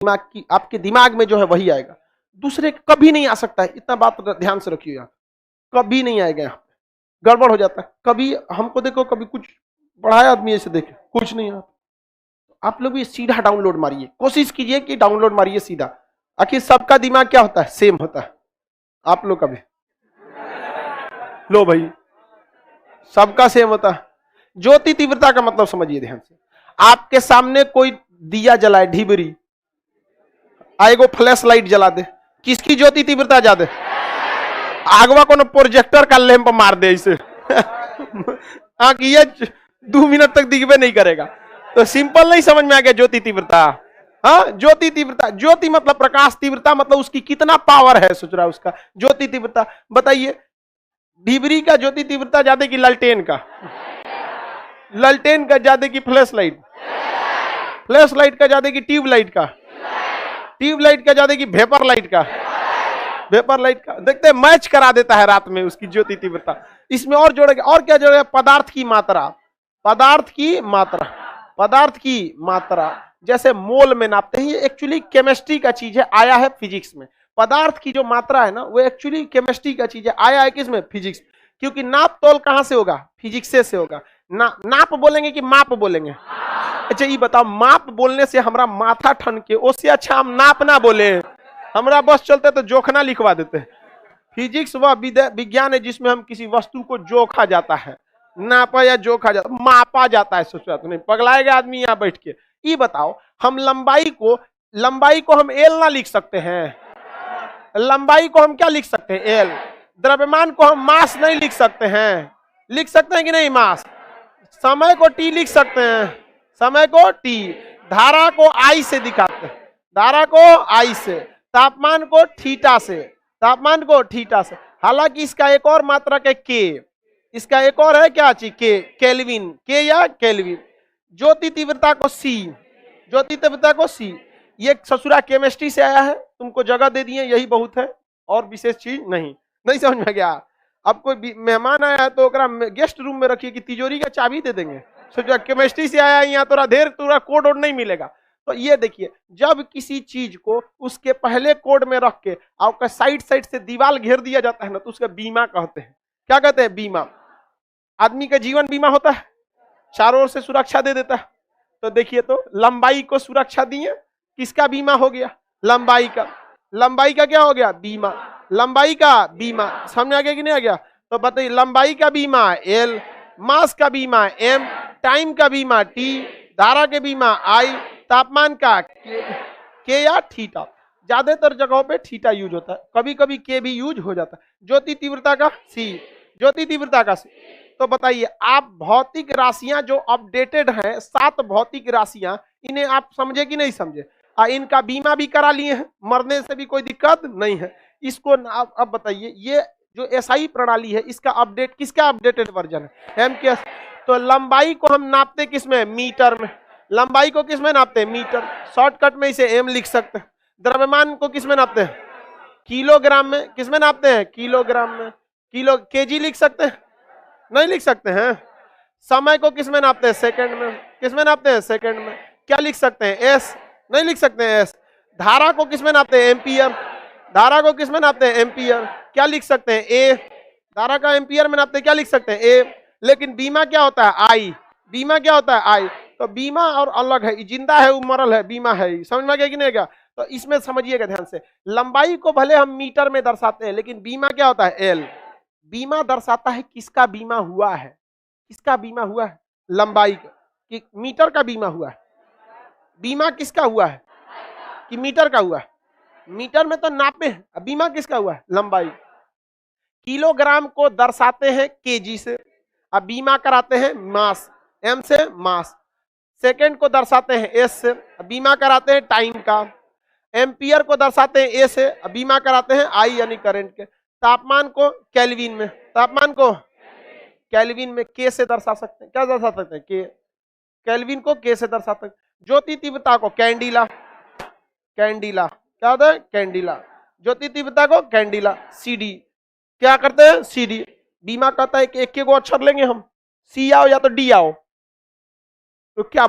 दिमाग की, आपके दिमाग में जो है वही आएगा, दूसरे कभी नहीं आ सकता है। इतना बात ध्यान से रखिए, यहाँ कभी नहीं आएगा, यहाँ पे गड़बड़ हो जाता है। कभी हमको देखो, कभी कुछ पढ़ाया आदमी ऐसे देखे कुछ नहीं आता, आप लोग भी सीधा डाउनलोड मारिए, कोशिश कीजिए कि डाउनलोड मारिए सीधा। आखिर सबका दिमाग क्या होता है, सेम होता है। आप लोग का भी लो भाई, सबका सेम होता है। ज्योति तीव्रता का मतलब समझिए ध्यान से। आपके सामने कोई दिया जलाए, ढिबरी, आएगो फ्लैश लाइट जला दे, किसकी ज्योति तीव्रता ज्यादा? आगवा को प्रोजेक्टर का लैंप मार दे इसे ये 2 मिनट तक दिखबे नहीं करेगा। तो सिंपल नहीं समझ में आ गया ज्योति तीव्रता। हाँ, ज्योति तीव्रता, ज्योति मतलब प्रकाश, तीव्रता मतलब उसकी कितना पावर है, सोच रहा है उसका ज्योति तीव्रता। बताइए, ढिबरी का ज्योति तीव्रता ज्यादा की लालटेन का? लालटेन का ज्यादा की फ्लैश लाइट? फ्लैश लाइट का ज्यादा की ट्यूब लाइट का? ट्यूब लाइट का ज्यादा की वेपर लाइट का? वेपर लाइट का। देखते हैं, मैच करा देता है रात में उसकी ज्योति तीव्रता। इसमें और जोड़ेगा, और क्या जोड़ेगा? पदार्थ की मात्रा, पदार्थ की मात्रा, पदार्थ की मात्रा जैसे मोल में नापते हैं। ये एक्चुअली केमिस्ट्री का चीज है, आया है फिजिक्स में। पदार्थ की जो मात्रा है ना, वो एक्चुअली केमिस्ट्री का चीज है, आया है किसमें? फिजिक्स। क्योंकि नाप तोल कहां से होगा? फिजिक्स से होगा। नाप बोलेंगे कि माप बोलेंगे? अच्छा ये बताओ, माप बोलने से हमारा माथा ठन के, उससे अच्छा हम नाप ना बोले, हमारा बस चलते तो जोखना लिखवा देते हैं। फिजिक्स वह विज्ञान है जिसमें हम किसी वस्तु को जोखा जाता है, नापा या जोखा जाता, मापा जाता है। सोचा तो नहीं, पगलाएगा आदमी यहाँ बैठ के। ये बताओ, हम लंबाई को हम एल ना लिख सकते हैं? लंबाई को हम क्या लिख सकते हैं? एल। द्रव्यमान को हम मास नहीं लिख सकते हैं? लिख सकते हैं कि नहीं मास? समय को टी लिख सकते हैं, समय को टी। धारा को आई से दिखाते हैं, धारा को आई से। तापमान को थीटा से, तापमान को थीटा से। हालांकि इसका एक और मात्रक है के, इसका एक और है क्या चीज? के, केल्विन, के या केल्विन। ज्योति तीव्रता को सी, ज्योति तीव्रता को सी। ये ससुरा केमिस्ट्री से आया है, तुमको जगह दे दिए, यही बहुत है, और विशेष चीज नहीं समझ में गया। अब कोई मेहमान आया है तो गेस्ट रूम में रखिए कि तिजोरी का चाबी दे देंगे। सोचा केमिस्ट्री से आया, यहाँ थोड़ा देर पूरा कोड और नहीं मिलेगा। तो ये देखिए, जब किसी चीज को उसके पहले कोड में रख के आपका साइड से दीवार घेर दिया जाता है ना, तो उसका बीमा कहते हैं। क्या कहते हैं? बीमा। आदमी का जीवन बीमा होता है, चारों ओर से सुरक्षा दे देता है। तो देखिए, तो लंबाई को सुरक्षा दिए, किसका बीमा हो गया? लंबाई का। लंबाई का क्या हो गया? बीमा। लंबाई का बीमा। समझ आ गया कि नहीं आ गया? तो बताइए, लंबाई का बीमा एल, मास का बीमा एम, टाइम का बीमा टी, धारा के बीमा आई, तापमान का के या थीटा। ज्यादातर जगहों पे थीटा यूज होता है, कभी कभी के भी यूज हो जाता है। ज्योति तीव्रता का सी, ज्योति तीव्रता का सी। तो बताइए, आप भौतिक राशियां जो अपडेटेड हैं, 7 भौतिक राशियां, इन्हें आप समझे कि नहीं समझे? इनका बीमा भी करा लिए हैं, मरने से भी कोई दिक्कत नहीं है। इसको अब बताइए, ये जो एसआई प्रणाली है, इसका अपडेट, किसका अपडेटेड वर्जन है? एमकेएस। तो लंबाई को हम नापते किसमें? मीटर में। लंबाई को किसमें नापते हैं? मीटर। शॉर्टकट में इसे एम लिख सकते हैं। द्रव्यमान को किसमें नापते हैं? किलोग्राम में। किसमें नापते हैं? किलोग्राम में। किलो, केजी लिख सकते हैं? नहीं लिख सकते हैं। समय को किसमें नापते हैं? सेकंड में। किसमें नापते हैं? सेकंड में। क्या लिख सकते हैं? एस। नहीं लिख सकते हैं एस। धारा को किसमें नापते हैं? एम्पियर। धारा को किसमें नापते हैं? एम्पियर। क्या लिख सकते हैं? ए। धारा का एम्पियर में नापते हैं, क्या लिख सकते हैं? ए। लेकिन बीमा क्या होता है? आई। बीमा क्या होता है? आई। तो बीमा और अलग है, जिंदा है, मरल है, बीमा है। समझ में आ गया कि नहीं गया? तो इसमें समझिएगा ध्यान से, लंबाई को भले हम मीटर में दर्शाते हैं, लेकिन बीमा क्या होता है? एल। बीमा दर्शाता है किसका बीमा हुआ है, किसका बीमा हुआ है? लंबाई का। कि मीटर का बीमा हुआ है? बीमा किसका हुआ है? कि मीटर का हुआ है? मीटर में तो नापे हैं, बीमा किसका हुआ है? लंबाई। किलोग्राम को दर्शाते हैं केजी से, अब बीमा कराते हैं मास, एम से मास। सेकंड को दर्शाते हैं एस से, बीमा कराते हैं टाइम का। एम्पियर को दर्शाते हैं ए से, बीमा कराते हैं आई यानी करंट के। तापमान को केल्विन में, तापमान को केल्विन में के से दर्शा सकते हैं। क्या दर्शा सकते हैं? के। केल्विन को के से दर्शाते हैं। ज्योति तीव्रता को कैंडिला, कैंडिला क्या होता है? कैंडिला। ज्योति तीव्रता को कैंडिला। सीडी क्या करते हैं? सीडी। बीमा कहता है कि एक गो अक्षर लेंगे हम, सी आओ या तो डी आओ, तो क्या